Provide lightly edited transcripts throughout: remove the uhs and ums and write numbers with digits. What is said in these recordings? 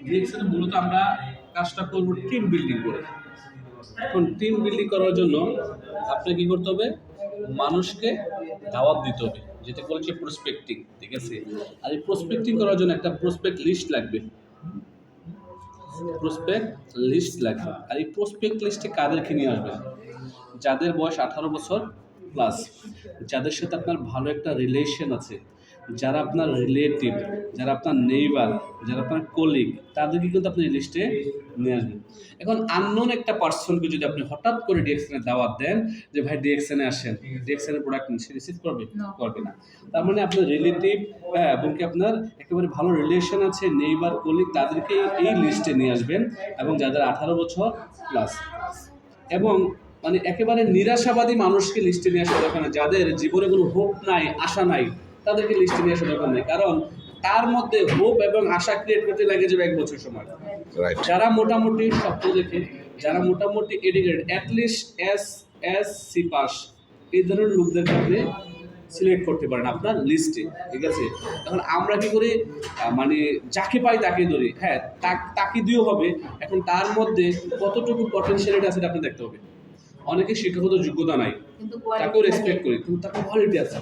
DXN মূলত আমরা কাজটা করব টিম বিল্ডিং করে। এখন টিম বিল্ডিং করার জন্য আপনাকে কি করতে হবে? মানুষকে দাওয়াত দিতে হবে, যেটা বলছে প্রসপেক্টিং, ঠিক আছে? আর এই প্রসপেক্টিং করার জন্য একটা প্রসপেক্ট লিস্ট লাগবে, প্রসপেক্ট লিস্ট লাগবে। আর এই প্রসপেক্ট লিস্টে কাদেরকে নিয়ে আসবেন? যাদের বয়স 18 বছর প্লাস, যাদের সাথে আপনার ভালো একটা রিলেশন আছে, যারা আপনার রিলেটিভ, যারা আপনার নেইবার, যারা আপনার কলিগ, তাদেরকে কিন্তু আপনি এই লিস্টে নিয়ে আসবেন। এখন আননোন একটা পার্সনকে যদি আপনি হঠাৎ করে ডিএক্সএনে দাওয়াত দেন যে ভাই ডিএক্সএনে আসেন, ডিএক্সএনের প্রোডাক্ট সে রিসিভ করবে? করবে না। তার মানে আপনার রিলেটিভ, হ্যাঁ, এবং কি আপনার একেবারে ভালো রিলেশন আছে, নেইবার, কলিগ, তাদেরকে এই লিস্টে নিয়ে আসবেন। এবং যাদের 18 বছর প্লাস, এবং মানে একেবারে নিরাশাবাদী মানুষকে লিস্টে নিয়ে আসা দরকার নেই, যাদের জীবনে কোনো হোপ নাই, আশা নাই, তাদেরকে লিস্টে নিয়ে আসা দরকার নেই। কারণ তার মধ্যে হোপ এবং আশা ক্রিয়েট করতে লাগে যাবে 1 বছর সময়। যারা মোটামুটি স্বপ্ন দেখে, যারা মোটামুটি এডুকেটেড, অ্যাটলিস্ট এসএসসি পাস, এই ধরনের লোকদেরকে আপনি সিলেক্ট করতে পারেন আপনার লিস্টে, ঠিক আছে? এখন আমরা কি করি, মানে যাকে পাই তাকে ধরি, হ্যাঁ, তাকে দিয়েও হবে। এখন তার মধ্যে কতটুকু পটেনশিয়ালিটি আছে আপনি দেখতে হবে। অনেকে শিক্ষাগত যোগ্যতা নাই, তাকেও রেসপেক্ট করি, কিন্তু তাকে কোয়ালিটি আছে,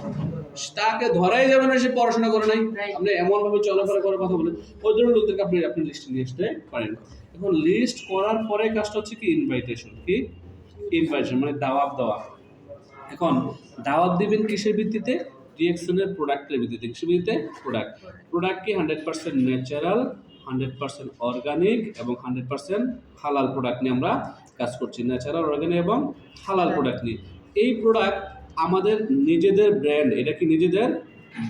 তাকে ধরাই যাবে না সে পড়াশোনা করে নাই, আপনি এমন ভাবে চলাফেরা করে কথা বলেন, ওই ধরনের লোকদেরকে আপনি লিস্টে নিয়ে আসতে পারেন। এখন লিস্ট করার পরে কাজটা হচ্ছে কি ইনভাইটেশন, কি ইনভাইটেশন মানে দাওয়াত দেওয়া। এখন দাওয়াত দিবেন কিসের ভিত্তিতে? ডিএক্সএনের প্রোডাক্টের ভিত্তিতে। কিসের ভিত্তিতে? প্রোডাক্ট কি 100% ন্যাচারাল, 100% অর্গানিক এবং 100% হালাল প্রোডাক্ট নিয়ে আমরা কাজ করছি। ন্যাচারাল, অর্গানিক এবং হালাল প্রোডাক্ট নিয়ে। এই প্রোডাক্ট আমাদের নিজেদের ব্র্যান্ড, এটা কি নিজেদের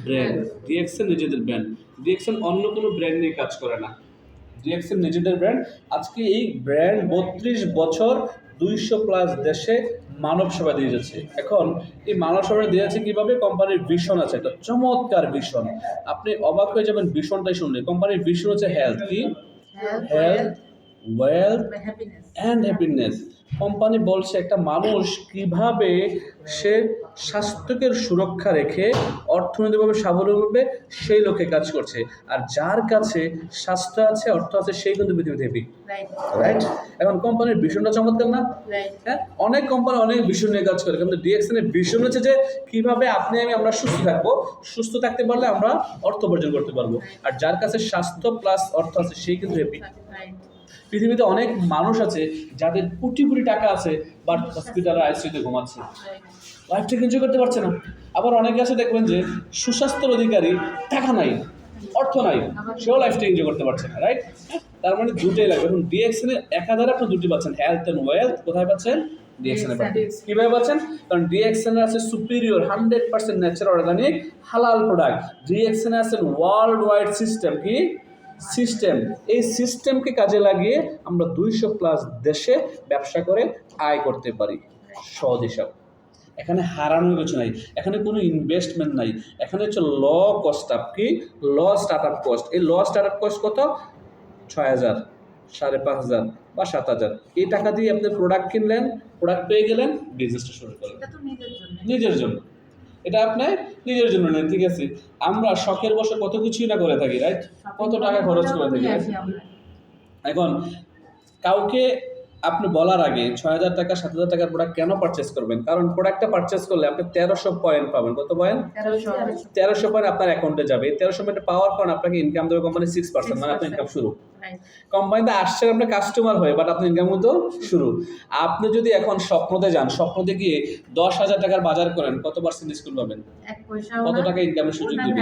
ব্র্যান্ড, ডিএক্সএন নিজেদের ব্র্যান্ড। ডিএক্সএন অন্য কোনো ব্র্যান্ড নিয়ে কাজ করে না, ডিএক্সএন নিজেদের ব্র্যান্ড। আজকে এই ব্র্যান্ড 32 বছর 200+ দেশে মানব সেবা দিয়ে যাচ্ছে। এখন এই মানব সেবা দিয়ে যাচ্ছে কীভাবে? কোম্পানির ভিশন আছে, একটা চমৎকার ভিশন, আপনি অবাক হয়ে যাবেন ভিশনটাই শুনলে। কোম্পানির ভিশন হচ্ছে হেলথ, কি health, wealth and happiness. Company বলছে একটা মানুষ কিভাবে সে স্বাস্থ্যকে সুরক্ষা রেখে অর্থনৈতিকভাবে স্বাবলম্বী হবে, সেই লক্ষ্যে কাজ করছে। আর যার কাছে স্বাস্থ্য আছে, অর্থ আছে, সেই কিন্তু পৃথিবীতে হ্যাপি, রাইট? এখন কোম্পানির ভিশনটা চমৎকার না? হ্যাঁ, অনেক কোম্পানি অনেক ভিশন নিয়ে কাজ করে, কিন্তু ডিএক্সএনের ভিশন হচ্ছে যে কিভাবে আপনি আমরা সুস্থ থাকবো, সুস্থ থাকতে পারলে আমরা অর্থ উপার্জন করতে পারবো। আর যার কাছে স্বাস্থ্য প্লাস অর্থ আছে, সেই কিন্তু হ্যাপি। পৃথিবীতে অনেক মানুষ আছে যাদের কোটি কোটি টাকা আছে, বাট হসপিটালে আইসিইউতে ঘুমাচ্ছে, লাইফটাকে এনজয় করতে পারছে না। আবার অনেকে আছে দেখবেন যে সুস্বাস্থ্যের অধিকারী, টাকা নাই, অর্থ নাই, সেও লাইফটা এনজয় করতে পারছে না, রাইট? তার মানে দুটোই লাগবে। এখন ডিএক্সএনে একাধারে আপনি দুটি পাচ্ছেন, হেলথ অ্যান্ড ওয়েলথ। কোথায় পাচ্ছেন? ডিএক্সএনে পাচ্ছেন। কীভাবে পাচ্ছেন? কারণ ডিএক্সএনে আছে সুপিরিয়র 100% ন্যাচারাল, অর্গানিক, হালাল প্রোডাক্ট। ডিএক্সএনে আছেন ওয়ার্ল্ড ওয়াইড সিস্টেম, কি সিস্টেম। এই সিস্টেমকে কাজে লাগিয়ে আমরা 200+ দেশে ব্যবসা করে আয় করতে পারি। সহজ হিসাব। এখানে হারানোর কিছু নাই, এখানে কোনো ইনভেস্টমেন্ট নাই, এখানে হচ্ছে ল কস্ট আপ, কি ল স্টার্ট আপ কস্ট। এই ল স্টার্ট আপ কস্ট কত? 6,000, 5,500 বা 7,000। এই টাকা দিয়ে আপনি প্রোডাক্ট কিনলেন, প্রোডাক্ট পেয়ে গেলেন, বিজনেসটা শুরু করলেন নিজের জন্য। এটা আপনি নিজের জন্য নেন, ঠিক আছে? আমরা শখের বসে কত কিছুই না করে থাকি, রাইট? কত টাকা খরচ করে থাকি। এখন কাউকে আপনি বলার আগে 6,000 টাকা 7,000 টাকার প্রোডাক্ট কেন পারচেস করবেন? কারণ প্রোডাক্টটা পারচেস করলে আপনি 1300 পয়েন্ট পাবেন। কত পয়েন্ট? 1300 পয়েন্ট আপনার অ্যাকাউন্টে যাবে। 1300 পয়েন্ট পাওয়ার পর আপনাকে ইনকাম দেবে কোম্পানি 6%, মানে আপনার ইনকাম শুরু। কোম্পানিতে আসছেন আপনি কাস্টমার হয়ে, বাট আপনার ইনকাম কিন্তু শুরু। আপনি যদি এখন স্বপ্নতে যান, স্বপ্নতে গিয়ে 10,000 টাকার বাজার করেন, কত % ডিসকাউন্ট পাবেন? কত টাকা ইনকামের সুযোগ দিবে?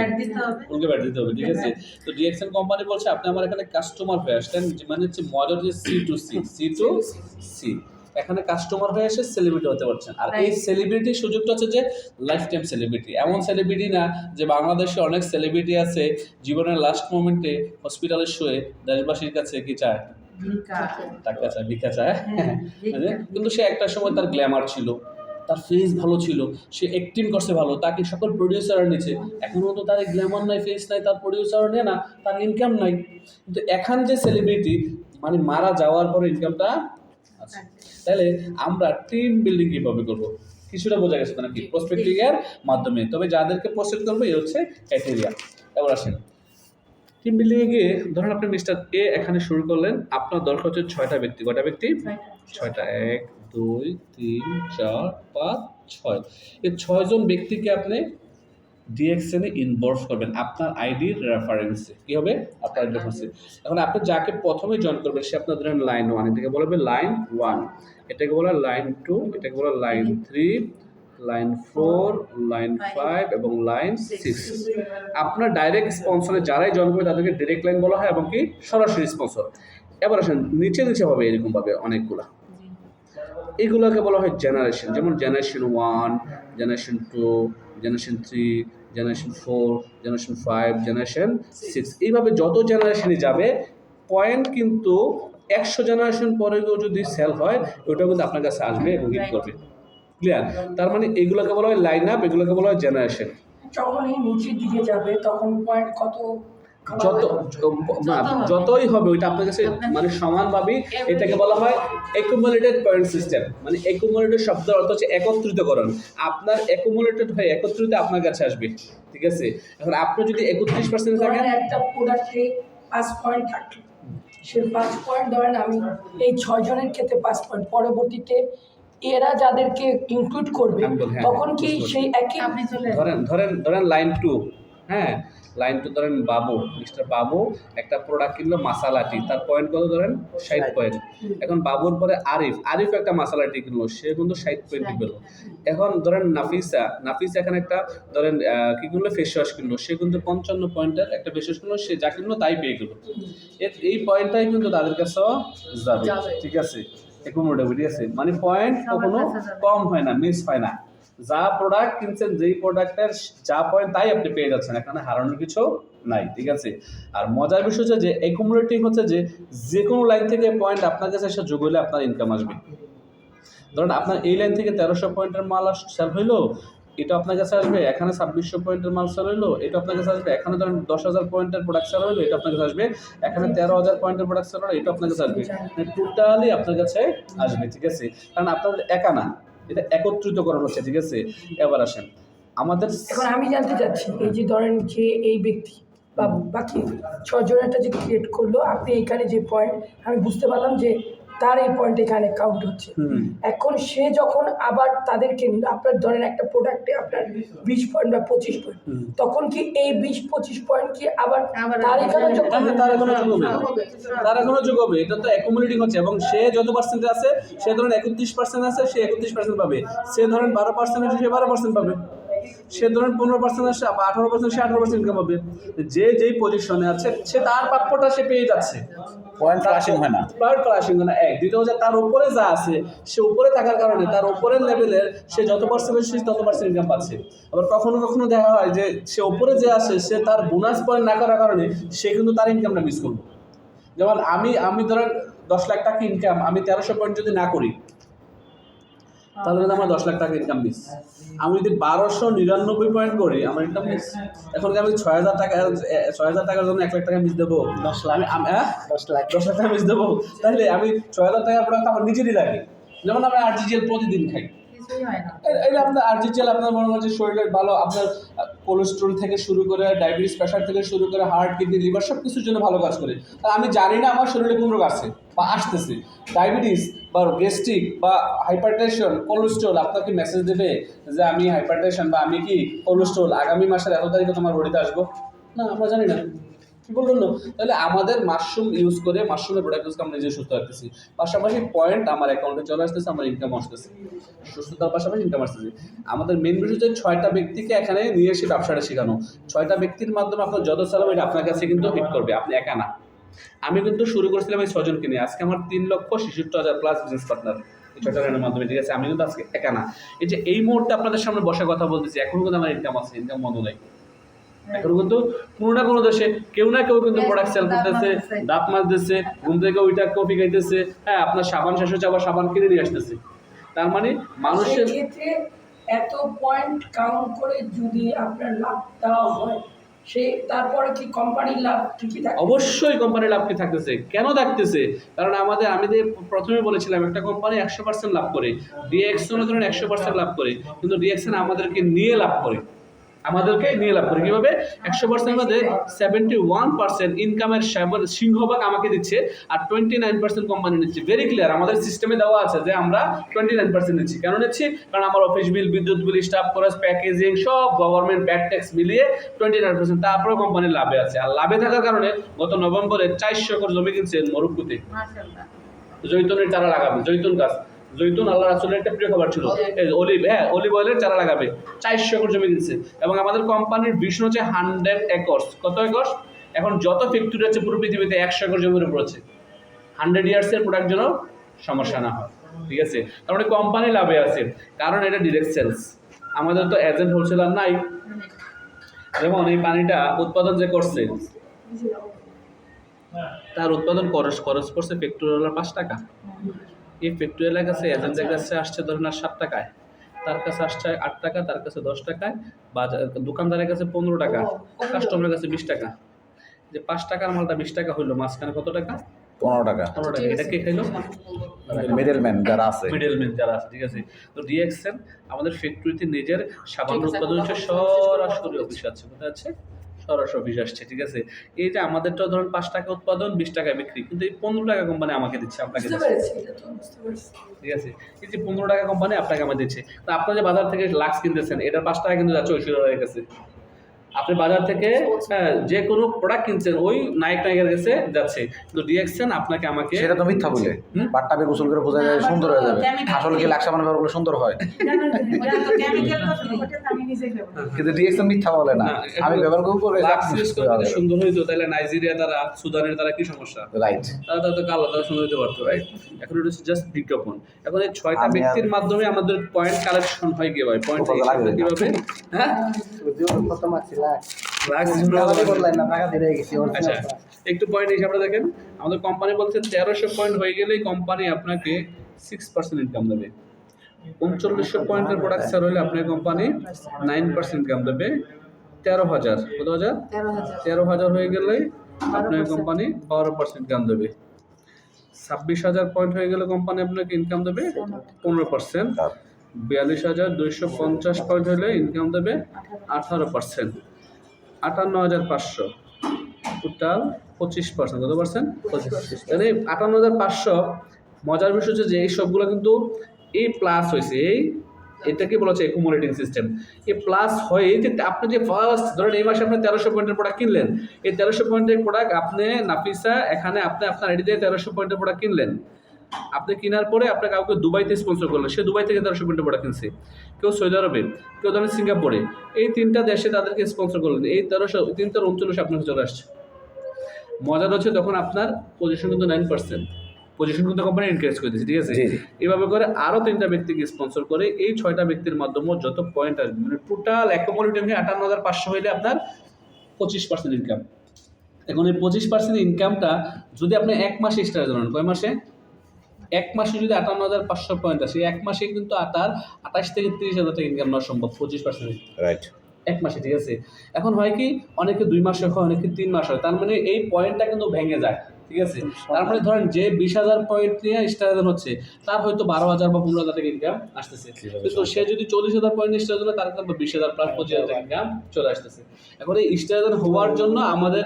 উল্টে ব্যাট দিতে হবে, ঠিক আছে? তো ডিএক্সএন কোম্পানি বলছে আপনি আমার এখানে কাস্টমার হয়ে আসলেন, মানে হচ্ছে মডেল যে C2C। এখানে কাস্টমার হয়ে এসে সেলিব্রিটি হতে পারছেন। আর এই সেলিব্রিটির সুযোগটা হচ্ছে যে লাইফ টাইম সেলিব্রিটি। এমন সেলিব্রিটি না যে বাংলাদেশে অনেক সেলিব্রিটি আছে জীবনের লাস্ট মোমেন্টে হসপিটালে শুয়ে দেশবাসীর কাছে কি চায়? টাকা চায়, ভিক্ষা চায়। কিন্তু সে একটা সময় তার গ্ল্যামার ছিল, তার ফেস ভালো ছিল, সে অ্যাক্টিং করছে ভালো, তাকে সকল প্রডিউসার নিচ্ছে। এখনও তো তার গ্ল্যামার নাই, ফেস নাই, তার প্রডিউসার নেয় না, তার ইনকাম নাই। কিন্তু এখন যে সেলিব্রিটি মানে মারা যাওয়ার পরে ইনকামটা আছে। তাহলে আমরা টিম বিল্ডিং কীভাবে করবো? কিছুটা বোঝা গেছে নাকি? প্রসপেক্টিং এর মাধ্যমে। তবে যাদেরকে প্রসপেক্ট করবো এই হচ্ছে ক্রাইটেরিয়া। এবার আসেন, টিম বিল্ডিং এ গিয়ে ধরেন আপনি মিস্টার এ এখানে শুরু করলেন, আপনার দরকার হচ্ছে 6টা ব্যক্তি। কয়টা ব্যক্তি? 6টা। 1 2 3 4 5 6। এই 6 জন ব্যক্তিকে আপনি ডিএক্সএন এ ইনভলভ করবেন আপনার আইডির রেফারেন্সে। কি হবে? আপনার রেফারেন্সে। এখন আপনি যাকে প্রথমে জয়েন করবেন সে আপনার ধরেন লাইন 1, এটাকে বলা হবে লাইন 1, এটাকে বলা হয় লাইন 2, এটাকে বলা হয় লাইন 3, লাইন 4, লাইন 5 এবং লাইন 6। আপনার ডাইরেক্ট স্পন্সরে যারাই জয়েন করবে তাদেরকে ডাইরেক্ট লাইন বলা হয় এবং কি সরাসরি স্পন্সর। এবার আসেন নিচে নিচে হবে এরকম ভাবে অনেকগুলা, এগুলোকে বলা হয় জেনারেশন। যেমন generation 1, generation 2, generation 3, generation 4, generation 5, generation 6। এইভাবে যত জেনারেশনই যাবে পয়েন্ট কিন্তু 100 জেনারেশন পরেও যদি সেল হয় ওটাও কিন্তু আপনার কাছে আসবে এবং হিট করবে। ক্লিয়ার? তার মানে এগুলোকে বলা হয় লাইন আপ, এগুলোকে বলা হয় জেনারেশন। যখন এই নিচের দিকে যাবে তখন পয়েন্ট কত যত না যতই হবে ওইটা আপনার কাছে মানে সমানভাবে, এটাকে বলা হয় অ্যাকুমুলেটেড পয়েন্ট সিস্টেম। মানে অ্যাকুমুলেটেড শব্দের অর্থ হচ্ছে একত্রিতকরণ। আপনার অ্যাকুমুলেটেড হয়ে একত্রিত আপনার কাছে আসবে, ঠিক আছে? এখন আপনি যদি 31% থাকেন, একটা প্রোডাক্টে 5 পয়েন্ট থাকলো, সে 5 পয়েন্ট ধরেন আমি এই 6 জনের ক্ষেত্রে 5 পয়েন্ট, পরবর্তীতে এরা যাদেরকে ইনক্লুড করবে তখন কি সেই একই ধরেন ধরেন ধরেন লাইন 2, হ্যাঁ লাইন 2 ধরেন বাবু, মিস্টার বাবু একটা প্রোডাক্ট কিনলো মাসালাটি, তার পয়েন্ট কত ধরেন 60 পয়েন্ট। এখন বাবুর পরে আরিফ, আরিফ একটা মাসালাটি কিনলো, সে কিন্তু 60 পয়েন্ট পেল। এখন ধরেন নাফিসা, নাফিসা এখানে একটা ধরেন কি কিনলো ফেস ওয়াশ কিনলো, সে কিন্তু 55 পয়েন্টের একটা ফেস ওয়াশ কিনলো, সে যা কিনলো তাই পেয়ে গেল। এই পয়েন্টটাই কিন্তু তাদের কাছেও যাবে, ঠিক আছে? অ্যাকুমুলেটেড, ঠিক আছে? মানে পয়েন্ট কখনো কম হয় না, মিস হয় না। যা প্রোডাক্ট কিনছেন, যেই প্রোডাক্টের যা পয়েন্ট তাই আপনি পেয়ে যাচ্ছেন, এখানে হারানোর কিছু নাই, ঠিক আছে? আর মজার বিষয় হচ্ছে যে অ্যাকুমুলেটিং হচ্ছে যে কোনো লাইন থেকে পয়েন্ট আপনার কাছে এসে যোগ হলে আপনার ইনকাম আসবে। ধরুন আপনার এই লাইন থেকে 1300 পয়েন্টের মাল সেল হইলো, এটা আপনার কাছে আসবে। এখানে 2600 পয়েন্টের মাল সেল হইলো, এটা আপনার কাছে আসবে। এখানে ধরেন 10,000 পয়েন্টের প্রোডাক্ট সেল হইলো, এটা আপনার কাছে আসবে। এখানে 13,000 পয়েন্টের প্রোডাক্ট সেল হলো, এটা আপনার কাছে আসবে। টোটালি আপনার কাছে আসবে, ঠিক আছে? কারণ আপনার একা না, এটা একত্রিতকরণ হচ্ছে, ঠিক আছে? এবার আসেন আমাদের, এখন আমি জানতে চাচ্ছি এই যে ধরেন যে এই ব্যক্তি বা বাকি 6 জনেরটা যে ক্রিয়েট করলো, আপনি এখানে যে পয়েন্ট আমি বুঝতে পারলাম যে তার এই পয়েন্ট এখানে কাউন্ট হচ্ছে। এখন সে যখন আবার তাদেরকে আপনার ধরেন একটা প্রোডাক্টে আপনার 20 পয়েন্ট বা 25 পয়েন্ট, তখন কি এই 20-25 পয়েন্ট কি আবার তার এখানে যোগ হবে? তার এখনো যোগ হবে। এটা তো অ্যাকুমুলেটিং হচ্ছে এবং সে যত পার্সেন্ট আছে, সে ধরেন 31% আছে, সে 31% পাবে। সে ধরেন 12% আছে, সে 12% পাবে। সে ধরেন 15% আসে, 18% সে 18% ইনকাম পাবে। যে যেই পজিশনে আছে সে তার প্রাপ্যটা সে পেয়ে যাচ্ছে। পয়েন্ট ক্লাসিং হয় না, পয়েন্ট ক্লাসিং হয় না। এক দ্বিতীয় হচ্ছে তার উপরে যা আছে, সে উপরে থাকার কারণে তার উপরের লেভেলের সে যত পার্সেন্ট সে তত পার্সেন্ট ইনকাম পাচ্ছে। আবার কখনো কখনো দেখা হয় যে সে উপরে যে আসে সে তার বোনাস পয়েন্ট না করার কারণে সে কিন্তু তার ইনকামটা মিস করবে। যেমন আমি ধরেন 10 লাখ টাকা ইনকাম, আমি 1300 পয়েন্ট যদি না করি তাহলে কিন্তু আমার 10 লাখ টাকা ইনকাম মিস। আমি যদি 1299 পয়েন্ট করি আমার ইনকাম মিস। এখন আমি 6,000 টাকার জন্য 1 লাখ টাকা মিস দেবো? 10 লাখ, আমি 10 লাখ 10 লাখ টাকা মিস দেবো? তাহলে আমি 6,000 টাকার প্রোডাক্ট আমার নিজেরই লাগে। যেমন আমি আরজিজিএল প্রতিদিন খাই, এটা আপনার আরজিজিএল আপনার মনে হচ্ছে শরীরের ভালো, আপনার কোলেস্ট্রল থেকে শুরু করে ডায়াবেটিস, প্রেশার থেকে শুরু করে হার্ট, কিডনি, লিভার সব কিছুর জন্য ভালো কাজ করে। আর আমি জানি না আমার শরীরে কোন রোগ আছে বা আসতেছে। ডায়াবেটিস বা গ্যাস্ট্রিক বা হাইপারটেনশন, কোলেস্ট্রল আপনাকে মেসেজ দেবে যে আমি হাইপারটেনশন বা আমি কি কোলেস্ট্রল আগামী মাসের এত তারিখে তোমার বডিতে আসবো? না, আমরা জানি না। কি বলুন না? তাহলে আমাদের মাশরুম ইউজ করে, মাশরুমের প্রোডাক্ট ইউজ করে আমরা নিজে সুস্থ রাখতেছি, পাশাপাশি পয়েন্ট আমার অ্যাকাউন্টে চলে আসতেছে, আমার ইনকাম আসতেছে, সুস্থতার পাশাপাশি ইনকাম আসতেছে। আমাদের মেন বিষয় হচ্ছে 6টা ব্যক্তিকে এখানে নিয়ে এসে ব্যবসাটা শেখানো। 6টা ব্যক্তির মাধ্যমে আপনার যত চালাবো এটা আপনার কাছে কিন্তু হিট করবে, আপনি একা না। আমি কিন্তু শুরু করেছিলাম এই 6 জনকে নিয়ে, আজকে আমার 3,66,000 প্লাস বিজনেস পার্টনার এই 6টা রেনের মাধ্যমে, ঠিক আছে? আমি কিন্তু আজকে একা না। এই যে এই মুহূর্তে আপনাদের সামনে বসে কথা বলতেছি, এখন কিন্তু আমার ইনকাম আছে, ইনকাম বন্ধ নাই। এখন কিন্তু কোনো না কোনো দেশে কেউ না কেউ কিন্তু প্রোডাক্ট সেল করতেছে, দাঁত মাজতেছে, ঘুম থেকে ওইটা কফি খাইতেছে, হ্যাঁ আপনার সাবান শেষ হচ্ছে আবার সাবান কিনে নিয়ে আসতেছে। তার মানে মানুষের ক্ষেত্রে এত পয়েন্ট কাউন্ট করে যদি আপনার লাভ দেওয়া হয়, সে তারপরে কি কোম্পানির লাভ ঠিকই থাকে? অবশ্যই কোম্পানির লাভ কি থাকতেছে, কেন থাকতেছে? কারণ আমি যে প্রথমে বলেছিলাম একটা কোম্পানি 100% লাভ করে, ডিএক্সন ধরেন 100% লাভ করে, কিন্তু ডিএক্সন আমাদেরকে নিয়ে লাভ করে। আমাদেরকে নিয়ে লাভ করে কীভাবে 100% মধ্যে 71% ইনকামের সিংহভাগ আমাকে দিচ্ছে আর 29% কোম্পানি নিচ্ছে। ভেরি ক্লিয়ার, আমাদের সিস্টেমে দেওয়া আছে যে আমরা 29% নিচ্ছি। কেন নিচ্ছি? কারণ আমার অফিস বিল, বিদ্যুৎ বিল, স্টাফ খরচ, প্যাকেজিং সব গভর্নমেন্ট ব্যাড ট্যাক্স মিলিয়ে 29%। তারপরে কোম্পানির লাভে আছে। আর লাভে থাকার কারণে গত নভেম্বরে 400 একর জমি কিনছেন মরুক্কুতে, জৈতুনের চারা লাগাবে, জৈতুন গাছ, জৈতুন আল্লাহ রাসূলের একটা প্রিয় খাবার ছিল, অলিভ, অলিভ অয়েলের চারা লাগাবে, 400 একর জমি কিনছে। এবং আমাদের কোম্পানির ভিশন হচ্ছে 100 একর। কত একর? এখন যত ফ্যাক্টরি আছে পুরো পৃথিবীতে 100 একর জমির উপর আছে, 100 ইয়ার্সের প্রোডাক্ট যেন সমস্যা না হয়। ঠিক আছে, তার মানে কোম্পানি লাভে আছে, কারণ এটা ডিরেক্ট সেলস। আমাদের তো এজেন্ট হোলসেলার নাই। যেমন এই পানিটা উৎপাদন যে করছে, তার উৎপাদন খরচ করছে ফ্যাক্টরিওয়ালার 5 টাকা। এই ফ্যাক্টরিওয়ালার কাছে এজেন্টের কাছে আসছে ধরেন আর 7 টাকায়, তার কাছে আসছে 8 টাকা, তার কাছে 10 টাকায়, বাজার দোকানদারের কাছে 15 টাকা, কাস্টমারের কাছে 20 টাকা। যে 5 টাকার মালটা 20 টাকা হইলো, মাঝখানে কত টাকা? 15 টাকা। 15 টাকা। এটা কে খাইলো? মিডলম্যান যারা আছে। মিডলম্যান যারা আছে। ঠিক আছে, তো ডিএক্সএন আমাদের ফ্যাক্টরিতে নিজের সাবান উৎপাদন হচ্ছে, সরাসরি অফিস আছে, কোথায় আছে? সরাসরি অফিস আসছে। ঠিক আছে, এই যে আমাদেরটা ধরুন 5 টাকা উৎপাদন, 20 টাকায় বিক্রি, কিন্তু এই 15 টাকা কোম্পানি আমাকে দিচ্ছে, আপনাকে বুঝতে দিচ্ছে। পেরেছি, এটা তো বুঝতে পারছি। ঠিক আছে, এই যে 15 টাকা কোম্পানি আপনাকে আমাকে দিচ্ছে। তো আপনার যে বাজার থেকে লাক্স কিনতেছেন, এটার 5 টাকা কিন্তু যাচ্ছে ঐশ্বরিয়ার কাছে। আপনি বাজার থেকে যে কোনো প্রোডাক্ট কিনছেন, ওই নায়ক নায়িকার কাছে যাচ্ছে। কিন্তু ডিএক্সএন আপনাকে আমাকে, সেটা তো মিথ্যা বলে, বাট্টাবে গোসল করে বোঝা যায় সুন্দর হয়ে যাবে। আসলে কি লাক্স সাবান ব্যবহার করলে সুন্দর হয়? কিন্তু ডিএক্সএন মিথ্যা বলে না, আমি ব্যবহার করে লাক্স ইউজ করে যদি সুন্দর হইতো, তাহলে নাইজেরিয়া তারা, সুদানের তারা কি সমস্যা? রাইট। তারা তো কালো, তারা সুন্দর হতে পারতো, রাইট? এখন এটা হচ্ছে জাস্ট বিজ্ঞাপন। এখন এই 6টা ব্যক্তির মাধ্যমে আমাদের পয়েন্ট কালেকশন হয় কিভাবে? পয়েন্ট কিভাবে? হ্যাঁ, আচ্ছা, একটু পয়েন্ট হিসাবটা দেখেন। আমাদের কোম্পানি বলছে 1300 পয়েন্ট হয়ে গেলেই কোম্পানি আপনাকে 6% ইনকাম দেবে। 3900 পয়েন্টের প্রোডাক্ট সেল হলে আপনার কোম্পানি 9% ইনকাম দেবে। 13,000, কত হাজার? 13,000 হয়ে গেলেই আপনার কোম্পানি 12% ইনকাম দেবে। 26,000 পয়েন্ট হয়ে গেলে কোম্পানি আপনাকে ইনকাম দেবে 15%। 42,250 পয়েন্ট হলে ইনকাম দেবে 18%। 58,500, টোটাল 25%। কত পার্সেন্ট? 25%। তাহলে 58,500, মজার বিষয় হচ্ছে যে এই সবগুলো কিন্তু এই প্লাস হয়েছে, এটাকে বলা হচ্ছে অ্যাকুমুলেটিং সিস্টেম। এই প্লাস হয়ে যে আপনি যে ফার্স্ট ধরেন এই মাসে আপনি 1300 পয়েন্টের প্রোডাক্ট কিনলেন, এই 1300 পয়েন্টের প্রোডাক্ট আপনি নাফিসা এখানে আপনি আপনার আইডি দিয়ে 1300 পয়েন্টের প্রোডাক্ট কিনলেন। আপনি কেনার পরে আপনার কাউকে দুবাইতে স্পন্সর করলেন, সে দুবাই থেকে 1300 পয়েন্টের প্রোডাক্ট কিনছে, কেউ সৌদি আরবে, কেউ ধরেন সিঙ্গাপুরে। এই 3টা দেশে তাদেরকে স্পন্সর করলেন, এই 339 আপনার চলে আসছে। মজার হচ্ছে তখন আপনার পজিশন কিন্তু 9%, পজিশন কিন্তু কোম্পানি এনকারেজ করে দিচ্ছে। ঠিক আছে, এইভাবে করে আরও 3টা ব্যক্তিকে স্পন্সর করে এই 6টা ব্যক্তির মাধ্যমে যত পয়েন্ট আসবে, মানে টোটাল অ্যাকুমুলেটিভ 58,500 হইলে আপনার 25% ইনকাম। এখন এই 25% ইনকামটা যদি আপনি এক মাসে স্টার্ট করেন, কয় মাসে? এক মাসে যদি 58,500 পয়েন্ট আসে, এক মাসে কিন্তু তার 28 থেকে 30,000 টাকা ইনকাম নেওয়া সম্ভব 25%। রাইট, এক মাসে। ঠিক আছে, এখন হয় কি অনেকে 2 মাসে হয়, অনেকে 3 মাস হয়, তার মানে এই পয়েন্টটা কিন্তু ভেঙে যায়। ঠিক আছে, তার মানে ধরেন যে 20,000 পয়েন্ট নিয়ে স্টার্ট হচ্ছে, তার হয়তো 12,000 বা 15,000 টাকা ইনকাম আসতেছে। কিন্তু সে যদি 40,000 পয়েন্ট স্টার্ট হলে তার কিন্তু 20,000 প্লাস 25,000 টাকা ইনকাম চলে আসতেছে। এখন এই স্টার্ট হওয়ার জন্য আমাদের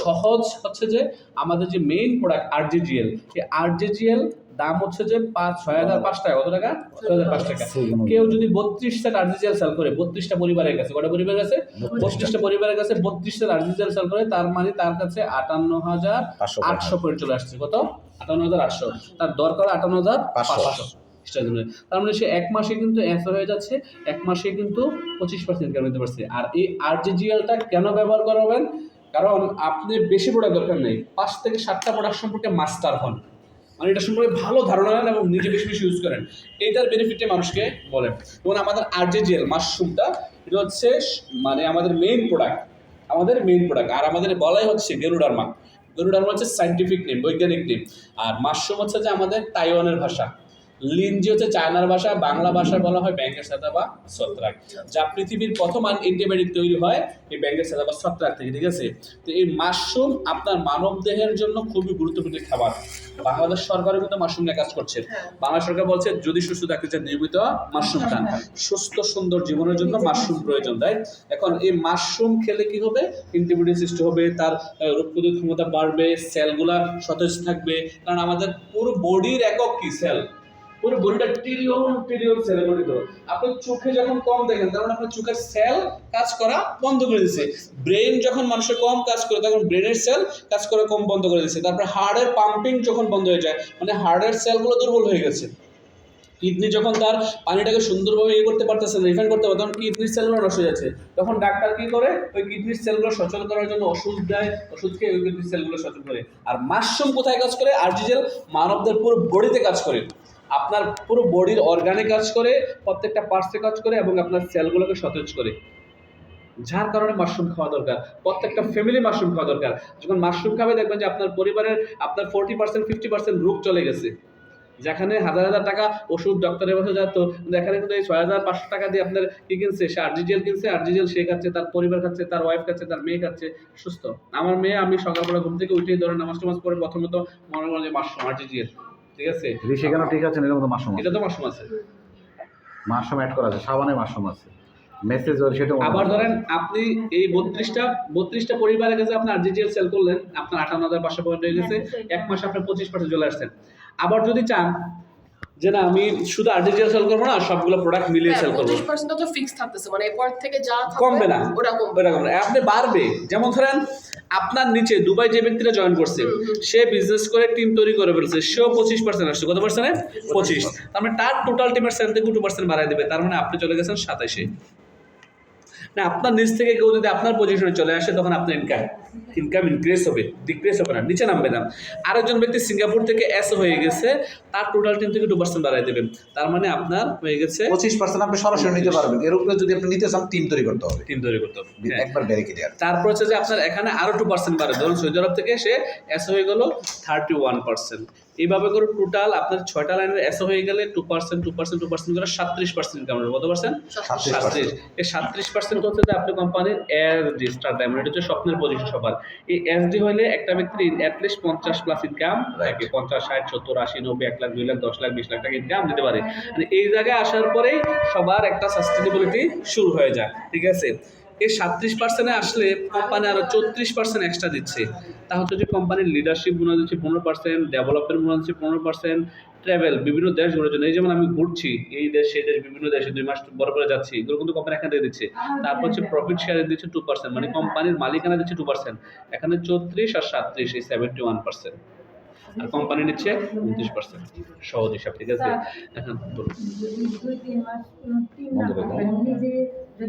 সহজ হচ্ছে যে আমাদের যে মেইন প্রোডাক্ট আরজেজিএল, এই আরজেজিএল দাম হচ্ছে যে 6,500 টাকা। কত টাকা? 6,500 টাকা। কেউ যদি 32 সেট আরজিজিএল সেল করে, 32টা পরিবারের কাছে, কটা পরিবারের কাছে? 32টা পরিবারের কাছে 32 সেট আরজিজিএল সেল করে, তার মানে তার কাছে 58,800 পয়েন্ট চলে আসছে। কত? 58,800। তার দরকার 58,500। তার মানে সে এক মাসে কিন্তু এত হয়ে যাচ্ছে, এক মাসে কিন্তু 25% ইনকাম নিতে পারছে। আর এই আরজিজিএলটা কেন ব্যবহার করবেন? কারণ আপনি বেশি প্রোডাক্ট দরকার নেই, 5 থেকে 7টা প্রোডাক্ট সম্পর্কে মাস্টার হন, মানে এটা সম্পর্কে ভালো ধারণা নেন এবং নিজে বেশি বেশি ইউজ করেন। এইটার বেনিফিটে মানুষকে বলেন। যেমন আমাদের আরজেজিএল মাশরুমটা, এটা হচ্ছে মানে আমাদের মেইন প্রোডাক্ট, আর আমাদের বলাই হচ্ছে গেরুডার্মা। গেরুডার্মা হচ্ছে সাইন্টিফিক নেম, বৈজ্ঞানিক নেম। আর মাশরুম হচ্ছে যে আমাদের তাইওয়ানের ভাষা। লিনজি হচ্ছে চায়নার ভাষা, বাংলা ভাষায় বলা হয় ব্যাঙের ছাতা বা ছত্রাক, যা পৃথিবীর প্রথম অ্যান্টিবায়োটিক তৈরি হয় এই ব্যাঙের ছাতা বা ছত্রাক থেকে, ঠিক আছে। তো এই মাশরুম আপনার মানব দেহের জন্য খুবই গুরুত্বপূর্ণ খাবার। বাংলাদেশ সরকারও কিন্তু মাশরুম নিয়ে কাজ করছে। বাংলাদেশ সরকার বলছে যদি সুস্থ থাকতে চান নিয়মিত মাশরুম খান, সুস্থ সুন্দর জীবনের জন্য মাশরুম প্রয়োজন, তাই। এখন এই মাশরুম খেলে কি হবে, অ্যান্টিবডি সৃষ্টি হবে, তার রোগ প্রতিরোধ ক্ষমতা বাড়বে, সেলগুলা সতেজ থাকবে। কারণ আমাদের পুরো বডির একক কি সেল, পুরো বডিটা ট্রিলিয়ন সেলে গঠিত। আপনি চোখে যখন কম দেখেন তখন আপনার চোখের সেল কাজ করা বন্ধ করে দিচ্ছে। ব্রেন যখন মানুষের কম কাজ করে তখন ব্রেনের সেল কাজ করা কম বন্ধ করে দিচ্ছে। তারপরে হার্টের পাম্পিং যখন বন্ধ হয়ে যায়, মানে হার্টের সেলগুলো দুর্বল হয়ে গেছে। কিডনি যখন তার পানিটাকে সুন্দরভাবে ইয়ে করতে পারতেছে না, রিফাইন করতে পারছে, তখন কিডনির সেলগুলো নষ্ট হয়ে যাচ্ছে। তখন ডাক্তার কি করে, ওই কিডনির সেলগুলো সচল করার জন্য ওষুধ দেয়, ওষুধ খেয়ে ওই কিডনির সেলগুলো সচল করে। আর মাশরুম কোথায় কাজ করে, আরজিজেল মানবদের পুরো বডিতে কাজ করে, আপনার পুরো বডির অর্গানে কাজ করে, প্রত্যেকটা পার্টসে কাজ করে এবং আপনার সেলগুলোকে সতেজ করে। যার কারণে মাশরুম খাওয়া দরকার, প্রত্যেকটা ফ্যামিলি মাশরুম খাওয়া দরকার। যখন মাশরুম খাবে দেখবেন যে আপনার পরিবারের আপনার 40% 50% রোগ চলে গেছে। যেখানে হাজার হাজার টাকা ওষুধ ডক্টরের কাছে যেত, এখানে কিন্তু এই 6,500 টাকা দিয়ে আপনার কি কিনছে, সে আরজিজেল কিনছে, আরজিজেল সে খাচ্ছে, তার পরিবার খাচ্ছে, তার ওয়াইফ খাচ্ছে, তার মেয়ে খাচ্ছে, সুস্থ। আমার মেয়ে, আমি সকালবেলা ঘুম থেকে উঠেই ধরে নামাজ টামাজ করে প্রথমত মনে মনে যে মাশরুম আরজিজেল, ঠিক আছে, সেখানে ঠিক আছে, এর মধ্যে মাশরুম এটা তো মাশরুম আছে, মাশরুম অ্যাড করা আছে, সাবানে মাশরুম আছে, মেসেজ সেটা। আবার ধরেন আপনি এই 32টা পরিবারের কাছে আপনি আরজিজিএল সেল করলেন, আপনার 58,500 পয়েন্ট হয়ে গেছে, এক মাসে আপনার 25% চলে আসছেন। আবার যদি চান যে না আমি শুধু আরজিজিএল সেল করবো না, সবগুলো প্রোডাক্ট মিলিয়ে সেল করবো, 25% তো ফিক্স থাকতেছে, মানে এরপর থেকে যা থাকবে কমবে না, ওটা কমবে। আপনি বাড়বে। যেমন ধরেন আপনার নিচে দুবাই যে ব্যক্তিরা জয়েন করছে, সে বিজনেস করে টিম তৈরি করে ফেলছে, সেও 25% আসছে, কত পার্সেন্টে, 25। তার মানে তার টোটাল টিমের সেল থেকে 2% বাড়াই দেবে, তার মানে আপনি চলে গেছেন 27-এ। না আপনার নিচ থেকে কেউ যদি আপনার পজিশনে চলে আসে, তখন আপনার ইনকাম ইনক্রিজ হবে, ডিক্রিজ হবে না, নিচে নামবে না। আরেকজন ব্যক্তি সিঙ্গাপুর থেকে এস হয়ে গেছে, তার টোটাল টিম থেকে 2% বাড়াই দেবেন, তার মানে আপনার হয়ে গেছে 25% আপনি সরাসরি নিতে পারবেন। এর উপরে যদি আপনি নিতে চান টিম তৈরি করতে হবে, টিম তৈরি করতে হবে, হ্যাঁ। একবার ব্যারিকেড দেওয়ার। তারপর হচ্ছে যে আপনার এখানে আরো 2% বাড়ে, ধরুন সৌদি আরব থেকে সে এস হয়ে গেল 31%। এইভাবে করে টোটাল আপনার 6টা লাইনের এস হয়ে গেলে 2% করে 37% ইনকাম হবে। কত পার্সেন্ট? 37। এই 37% হচ্ছে যে আপনার কোম্পানির এসডি স্টার্ট টাইম, এটা হচ্ছে স্বপ্নের পজিশন সবার। এই এসডি হলে একটা ব্যক্তির অ্যাটলিস্ট 50+ ইনকাম থাকে, 50, 60, 70, 80, 90, 1 লাখ, 2 লাখ, 10 লাখ, 20 লাখ টাকা ইনকাম দিতে পারে। মানে এই জায়গায় আসার পরেই সবার একটা সাস্টেনেবিলিটি শুরু হয়ে যায়, ঠিক আছে। এই 37%-এ আসলে কোম্পানি আরো 34% এক্সট্রা দিচ্ছে। তা হচ্ছে যে কোম্পানির লিডারশিপ বোনাস দিচ্ছে 15%, ডেভেলপমেন্ট বোনাস দিচ্ছে 15%, ট্রাভেল বিভিন্ন দেশ ঘোরার জন্য, এই যেমন আমি ঘুরছি এই দেশ সেই দেশ বিভিন্ন দেশে 2 মাস বড় করে যাচ্ছি, এগুলো কিন্তু কোম্পানি এখান থেকে দিচ্ছে। তারপর হচ্ছে প্রফিট শেয়ারে দিচ্ছে 2%, মানে কোম্পানির মালিকানা দিচ্ছে 2%। এখানে 34 আর 37 এই 71%, আর কোম্পানি নিচ্ছে 29%। সহজ হিসাব, ঠিক আছে। এখন বন্ধ করে দাও।